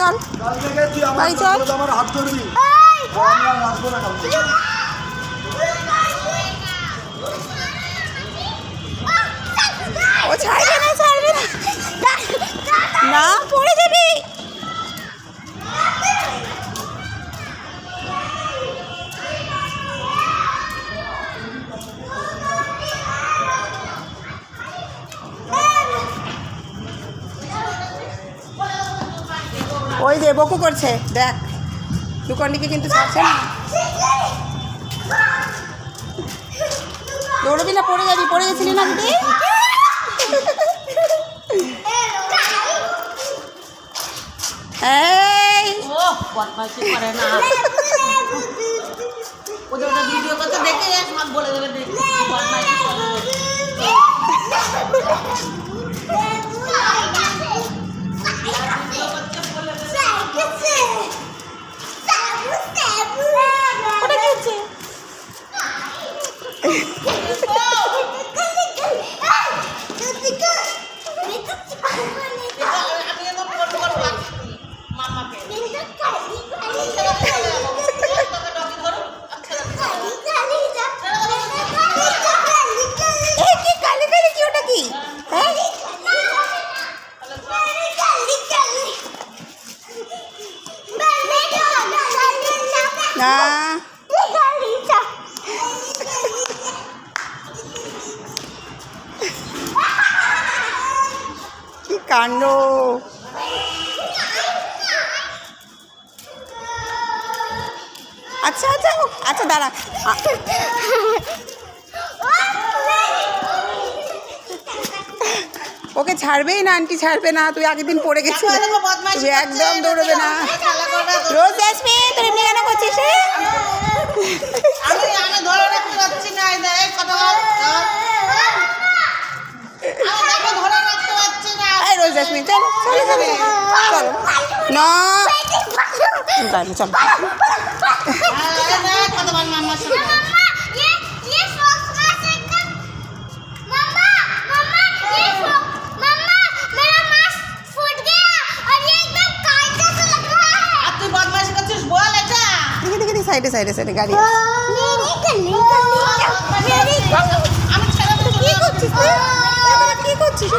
চল বাড়ি চল। ও ছাড়বে না, ছাড়বে না, না পড়ে যাবি। ওই যে বকু করছে দেখ, দুকন্ডিকে কিন্তু ছাড়ছে না। দৌড়বি না, পড়ে যাবি, পড়ে গেছিলি না দিদি। এই বদমাইশি করে না, ওদের ভিডিও করতে দেখে সব বলে দেবে, দেখি বদমাইশি করে। ওটা কি হচ্ছে? না কি কাণ্ড। আচ্ছা আচ্ছা আচ্ছা দাঁড়া, ওকে ছাড়বেই না, আন্টি ছাড়বে না। তুই আগের দিন পড়ে গেছিস, তুই একদম দৌড়বে না। রোজ যাসমি, তুই এমনি কেন করছিস? আমি ধরে রাখতে পারছি না, এই কথা বল, আমি ধরে রাখতে পারছি না। এই রোজ যাসমি, চল চল চল না চল। কথা বল মাম্মার সঙ্গে। সাইডে সাইডে সাইডে গাড়ি। আমি ছেড়ে কি করছিস তুই? কি করছিস?